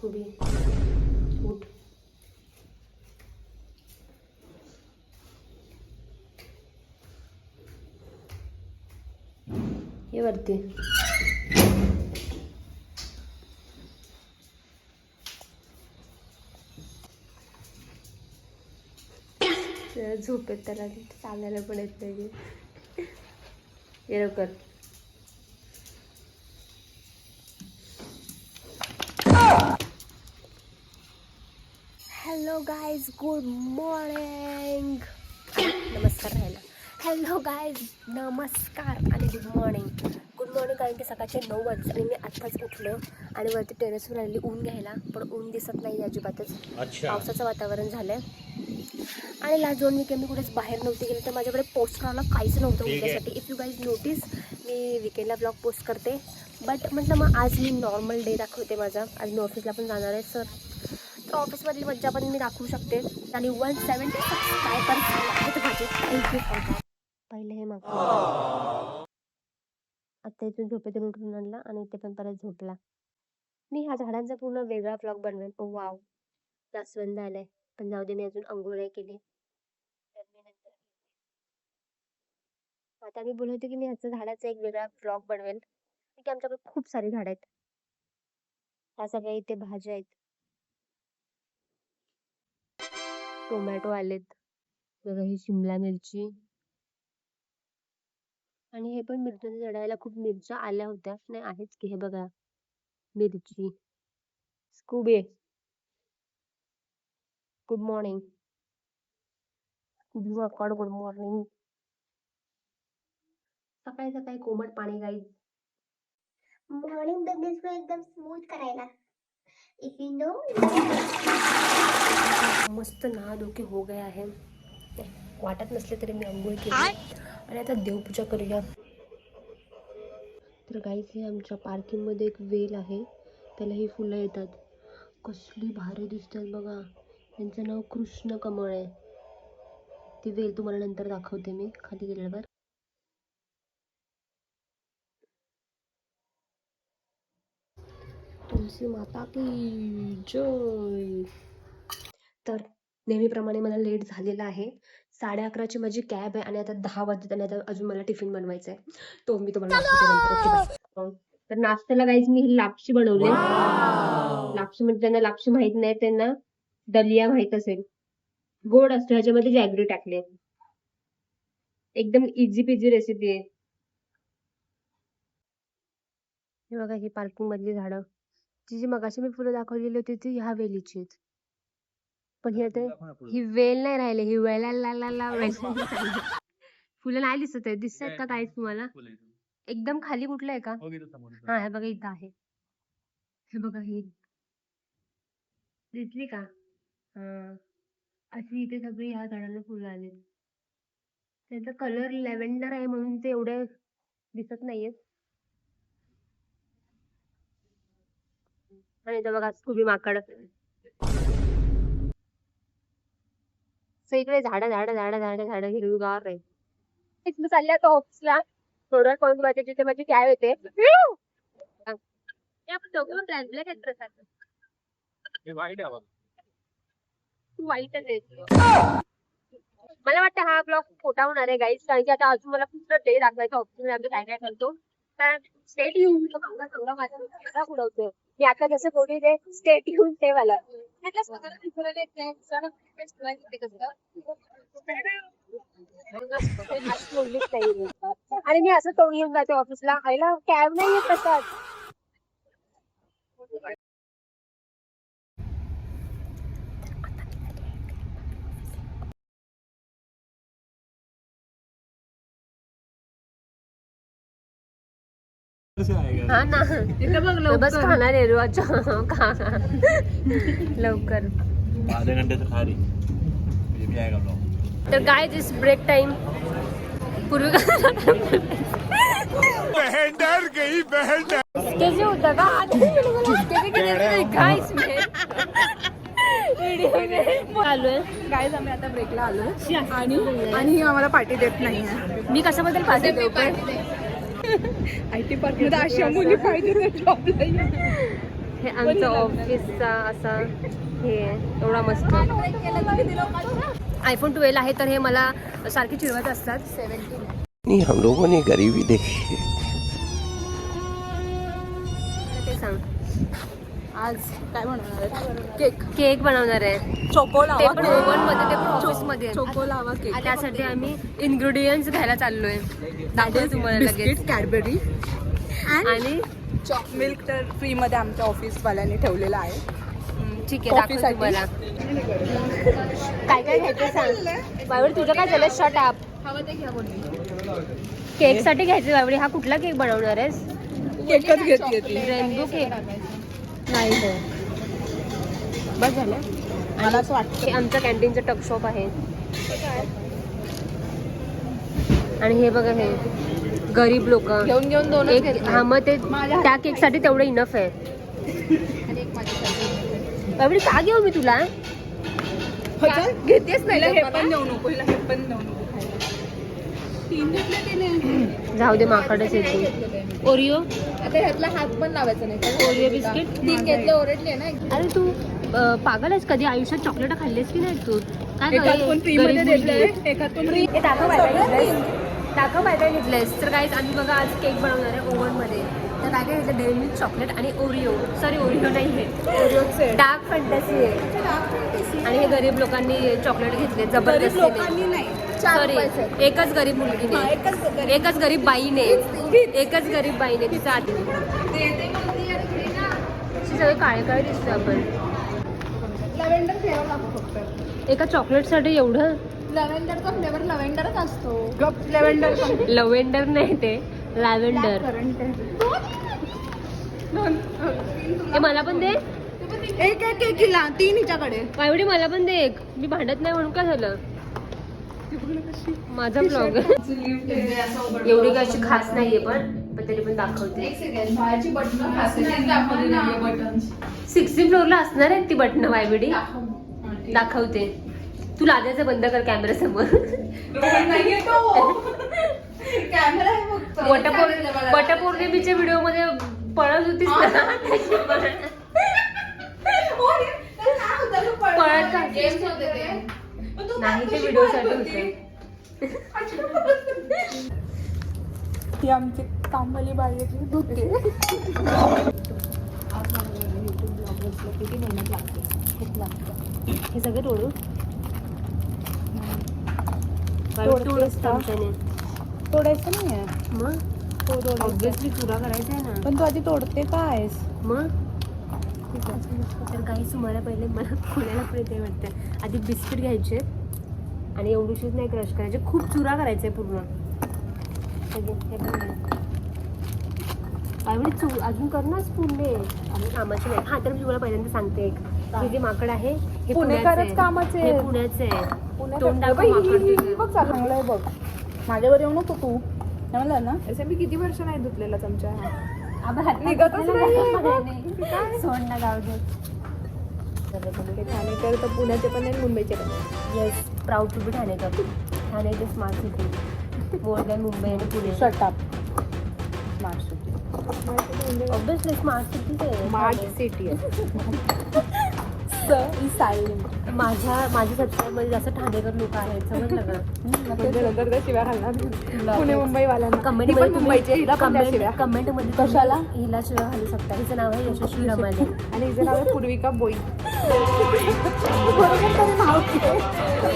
Scooby उठ. ये वरती. झोपेत त्याला चालायला पण येत नाही. ये लवकर. Hello guys, good morning. नमस्कार राहिला. हॅलो गाईज, नमस्कार आणि गुड मॉर्निंग. गुड मॉर्निंग कारण की सकाळचे 9 वाजले आणि मी आत्ताच उठलो आणि वरती टेरेसवर आलेली ऊन घ्यायला, पण ऊन दिसत नाही अजिबातच. पावसाचं वातावरण झालं आणि लास्ट 2 वीक मी कुठेच बाहेर नव्हते गेले, तर माझ्याकडे पोस्ट करायला काहीच नव्हतं उद्यासाठी. इफ यू गाईज नोटीस, मी विकेंडला ब्लॉग पोस्ट करते, बट म्हटलं मग आज मी नॉर्मल डे दाखवते माझा. आज मी ऑफिसला पण जाणार आहे सर, तर ऑफिसमधली मज्जा पण मी दाखवू शकते. आणि 170 सबस्क्रायबर्स आहेत माझे. Thank you for that. पहिले हे मग आत्ता इथून झोपेतून उठून आणला आणि इथे पण परत झोपला. मी ह्या झाडांचा पूर्ण वेगळा ब्लॉग बनवेल. ओ वाव, जास्वंद आलाय, पण जाऊ दे, मी अजून अंघोळ नाही केली. आता मी बोलत होते की मी ह्याच्या झाडाचा एक वेगळा ब्लॉग बनवेल, की आमच्याकडे खूप सारी झाडं आहेत. ह्या सगळ्या इथे भाज्या आहेत. टोमॅटो आलेत बघा, ही शिमला मिरची, आणि हे पण मिरच्या चढायला खूप मिरच्या आल्या होत्या, नाही आहेच की. हे बघा मिरची. Scooby good morning. Scooby workout good morning. सकाळी सकाळी कोमट पाणी गाईज. मॉर्निंग बिझनेस को एकदम स्मूथ करायला. If you know. मस्त नहा धोके हो गया आहे. वाटत नसले तरी मी अंघोळ केली आणि आता देवपूजा करूया. तर गाईज, हे आमच्या पार्किंग मध्ये एक वेल आहे, त्याला ही फुलं येतात. कसली भारी दिसतात बघा. त्यांचं नाव कृष्ण कमळ आहे. ती वेल तुम्हाला नंतर दाखवते मी खाली गेल्यावर. तुलसी माता की जय. तर नेहमीप्रमाणे मला लेट झालेला आहे. 11:30ची माझी कॅब आहे आणि आता 10 वाजत आणि आता अजून मला टिफिन बनवायचा आहे, तो मी तुम्हाला दाखवते नंतर. Okay bye. तर नाश्त्याला गाईज मी ही लापशी बनवले. लापशी म्हणजे त्यांना लापशी माहित नाही, त्यांना दलिया माहित असेल. गोड असतो, ह्याच्यामध्ये जॅगरी टाकले. एकदम इझी पिझी रेसिपी आहे. हे बघा, ही पार्किंग मधली झाडं. जी मगाशी मी फुलं दाखवलेली होती ती ह्या वेलीची आहेत, पण हे ही वेल नाही राहिली, ही वेला वेल. फुलं नाही दिसत आहे. दिसत आहेत का काय तुम्हाला? एकदम खाली कुठलं आहे का? हा, हे बघा इथं आहे. हे बघा, ही दिसली का? हा, अशी इथे सगळी ह्या झाडाला फुलं आली. त्याचा कलर लॅव्हेंडर आहे म्हणून ते एवढे दिसत नाहीयेत. आणि इथं बघा स्कूबी माकड. इकडे झाडं झाडं झाडं झाडं झाडं हिरवीगार आहे. मी चालले आता ऑफिसला. थोडं कोण माझ्या जिथे माझी कॅब येते. आपण दोघं ब्लॅक आहेत प्रसाद. तू वाईटच आहे. मला वाटतं हा ब्लॉग खोटा होणार आहे गाईज, कारण की आता अजून मला खूप डे दाखवायचं ऑफिसमध्ये आम्ही काय काय करतो. तर स्टेट येऊन चांगला माझा उडवतोय मी आता. जसं बोलली ते स्टेट येऊन ते मला बोललीच नाही. आणि मी असं तोंड घेऊन जाते ऑफिसला. आईला कॅब नाही येत तसं. हा ना, बस खाणार आहे रोज. लवकर आधे घंटे से खा रही, ये भी आएगा ब्लॉग. तर गाय दिस ब्रेक टाइम. पूर्वी कैसे होता का गाइस में आलोय. गाईज आम्ही आता ब्रेकला आलोय आणि आम्हाला पार्टी देत नाहीये. मी कशाबद्दल पाहिजे IT पार्क मध्ये अशा मुली पाहिजे जॉबला. हे आमचं ऑफिसचा असा हे एवढा मस्त आयफोन 12 आहे. तर हे मला सारखे चिडवत असतात. 17 हम लोगों ने गरीबी देखी है. ते सांग. आज काय बनवणार केक केक बनवणार आहे. चोको ते लावा पण ओव्हन मध्ये, ते पण ऑफिस मध्ये. Choco lava cake. त्यासाठी आम्ही इन्ग्रेडियंट्स घ्यायला चाललोय. दाखवते तुम्हाला लगेच. बिस्किट कॅडबरी आणि मिल्क तर फ्री मध्ये आमच्या ऑफिस वाल्यांनी ठेवलेलं आहे. ठीक आहे, दाखवते कॉफीसाठी. तुम्हाला काय काय घ्यायचं सांग. बावडी तुझं काय झालं? Shut up. केक साठी घ्यायचं बावडी. हा कुठला केक बनवणार आहेस? केकच घेतली ती. रेनबो केक नाही हो. बस झालं. मला असं वाटतं हे आमचं कॅन्टीनचं टक शॉप आहे. आणि हे बघा, हे गरीब लोक घेऊन दोनच घेतले. हा मग ते त्या केक साठी तेवढं इनफ आहे. बावडी का घेऊ मी तुला? घेतेच नाही. हे पण देऊ नको, हिला हे पण देऊ नको खायला. 3 घेतले तिने. जाऊ दे, माकडच येते. ओरिओ, आता ह्यातला हात पण लावायचा नाही. ओरिओ बिस्किट 3 घेतले, ओरडले ना. अरे तू पागल आहेस? कधी आयुष्यात चॉकलेट खाल्लेस की नाही तू? काय एकात गरीब पण फ्री मध्ये मुलगी. देतलंय, एकात पण फ्री. हे दाखव काय काय घेतलंयस. तर काय आम्ही बघा आज केक बनवणार आहे ओव्हन मध्ये. तर काय काय घेतलं? डेअरी मिल्क चॉकलेट आणि ओरिओ. सॉरी, ओरिओ नाही आहे, ओरिओचे डार्क फॅन्टसी आहे. आणि हे गरीब लोकांनी चॉकलेट घेतले गरीब जबरदस्तीने. लोकांनी नाही. 4 सॉरी, पैसे. एकच गरीब मुलगीने, एकच गरीब बाईने, एकच गरीब बाईने तिचं आधी. सगळे काळे काळे दिसतो आपण. लव्हेंडर फ्लेवर लागतो फक्त. एका चॉकलेटसाठी एवढं? लव्हेंडरचा फ्लेवर लव्हेंडरच असतो. गप लव्हेंडर लव्हेंडर नाही, ते लॅव्हेंडर. हे मला पण दे. एक एक केला 3 हिच्याकडे. बावडी मला पण दे एक. मी भांडत नाही म्हणून काय झालं? माझा ब्लॉग एवढी काय अशी खास नाहीये, पण तरी पण दाखवते. 60 फ्लोअरला असणार आहेत ती बटणं. बावडी दाखवते. तू लादायचं बंद कर कॅमेरा समोर. वटपौर्णिमेच्या व्हिडिओ मध्ये पळत होतीस ना. पळत का? नाही, ते व्हिडिओ साठी होते. ही आमची कामवाली बाळाची धुते. हे सगळं तोडू तोडायचं नाहीये. मग ऑब्विसली चुरा करायचा आहे ना. पण तू आधी तोडते काय? मग तर काही तुम्हाला पहिले मला पुण्याला पण येते वाटतं. आधी बिस्किट घ्यायचे आणि एवढीशीच नाही क्रश करायचे, खूप चुरा करायचे पूर्ण. अजून कर ना पूर्ण. आम्ही कामाचे नाही. हा, तर मी तुम्हाला पहिल्यांदा सांगते एक. हे जे माकड आहे हे पुणेकरच कामाचे. हे पुण्याचे आहे. तोंड बघ दाखव माकड तुझं. बघ चांगलं आहे बघ. माझ्यावर येऊ नको तू. म्हणलं ना असं मी किती वर्ष नाही धुतलेला चमचा. निघतच नाही. सोड ना, जाऊ दे. ठाणेकर तर पुण्याचे पण नाही, मुंबईचे पण. येस, प्राऊड टू बी ठाणेकर. Thane is smart city more than Mumbai आणि Pune. Shut up. Smart city. Obviously smart सिटीच आहे. स्मार्ट सिटी आहे. माझ्या सबस्क्राईबमध्ये जास्त ठाणेकर लोक आहेत, समजलं का? शिव्या घालणार पुणे मुंबई वाल्यांना. कमेंटमध्ये मुंबईचे हिला पण द्या शिव्या. कमेंटमध्ये कशाला? हिला शिव्या घालू शकता. हिचं नाव आहे यशस्वी रमाले आणि हिचं नाव आहे पूर्विका बोई.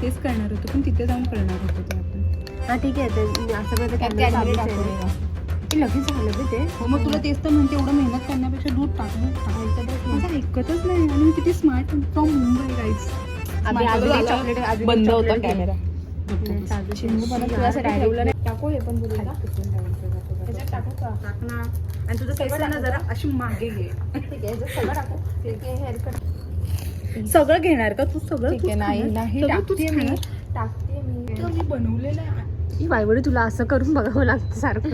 तेच करणार होतो, पण तिथे जाऊन करणार होतो ते आपण. हा ठीक आहे. ते असं काय कॅमेरा चालूच आहे. लगेच झालं बे ते. हो, मग तुला तेच तर म्हणते, एवढं मेहनत करण्यापेक्षा दूध टाकलं. माझं ऐकतच नाही. आणि मी किती स्मार्ट फ्रॉम मुंबई गाईज. बंद होता कॅमेरा. टाकू हे पण बोलू टाकू का? आणि तुझं केस ना जरा अशी मागे घे. ठीक आहे, सगळं टाकू. हेअरकट सगळं घेणार का तू? सगळं नाही टाकते मी बनवलेलं आहे. ही बायवडी तुला असं करून बघावं लागतं सारखं.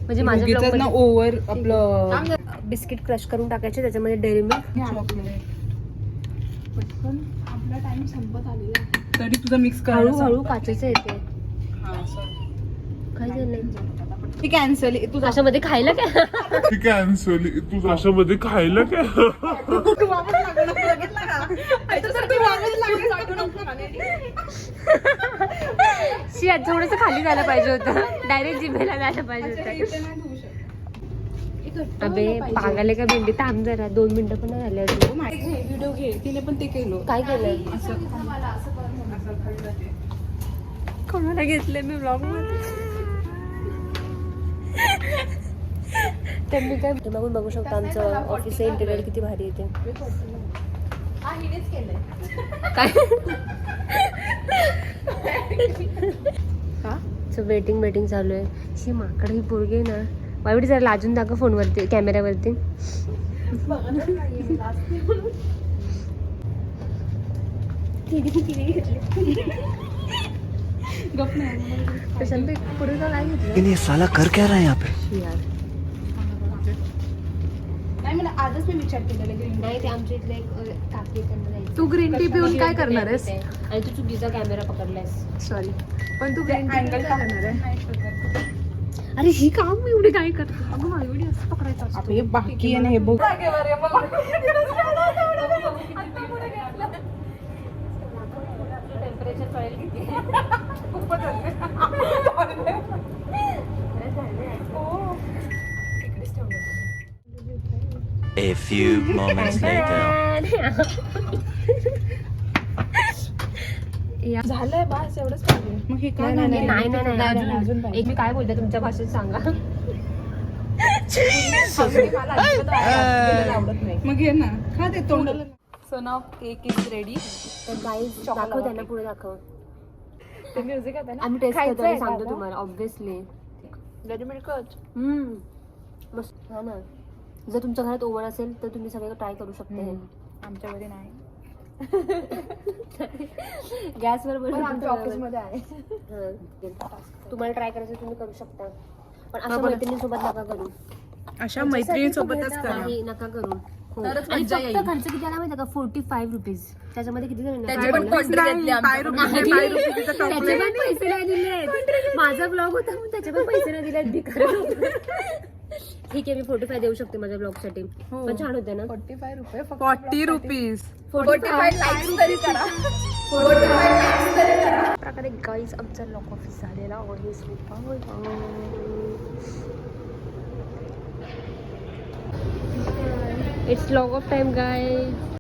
म्हणजे माझ्या ब्लॉग मध्ये ओव्हर आपलं बिस्किट क्रश करून टाकायचे, त्याच्यामध्ये डेअरी मिल्क. पटकन आपला टाइम संपत आलेला तरी तुझं मिक्स कर. हळूहळू काचेचं येते. काय झालंय? ती कॅन्सल तू अशामध्ये खायला काय ती कॅन्सल तू अशामध्ये खायला काय शिया थोडस खाली जायला पाहिजे होतं डायरेक्ट जिभेला जायला पाहिजे होतं अबे पागाले का भेंडी थांब जरा 2 मिनिटं पण नाही झाले अजून व्हिडिओ घे तिने पण ते केलं काय केलंय कोणाला घेतलंय मी ब्लॉग मध्ये त्यांनी काय बघून बघू शकतो आमचं ऑफिसचं इंटेरियर किती भारी येते काय वेटिंग चालू आहे ही माकड ही पोरगी आहे ना बाबडी जरा लाजून दाखव फोनवरती कॅमेऱ्यावरती पुढे का काय घेतलं ये साला कर क्या रहा है यहाँ पे यार नाही मला आजच मी विचार केलेला ग्रीन नाही ते आमच्या इथले एक काकी त्यांना जायचं तू ग्रीन टी पिऊन काय करणार आहेस आणि तू चुकीचा कॅमेरा पकडलायस सॉरी पण तू ग्रीन टी काय करणार आहे अरे ही काम मी एवढी काय करते अगं माझी असं पकडायचं असतं. हे बाकी आहे ना हे बघ टेम्परेचर कळेल किती A few moments later. झालंय बस एवढंच पाहिजे मग हे काय नाही एक मी काय बोलते तुमच्या भाषेत सांगा आवडत नाही मग घे ना खा ते तोंडाला so now cake is ready तर गाईज दाखव त्यांना पुढे दाखव ते म्युझिक आहे ना आम्ही टेस्ट करतो आणि सांगतो तुम्हाला ऑब्विसली रेडीमेड कच मस्त हा ना जर तुमच्या घरात ओव्हन असेल तर तुम्ही सगळं ट्राय करू शकता हे आमच्याकडे नाही गॅसवर आमच्या ऑफिसमध्ये आहे तुम्हाला ट्राय करायचं तुम्ही करू शकता पण अशा मैत्रिणींसोबत नका करू अशा मैत्रिणीसोबतच करा नाही नका करू हो. तरच आणि मज्जा फक्त येईल. खर्च किती आला माहिती का 45 रुपीज त्याच्यामध्ये किती जण त्याचे पण कॉन्ट्री घेतले त्याचे पण पैसे नाही दिले आहेत माझा ब्लॉग होता म्हणून त्याचे पण पैसे नाही दिले आहेत भिकार ठीक आहे मी 45 देऊ शकते माझ्या ब्लॉग साठी पण छान होते ना 45 रुपये 40 रुपीज 45 लाईक्स तरी करा प्रकारे गाईज आमचा लॉक ऑफिस झालेला आहे it's log of time guys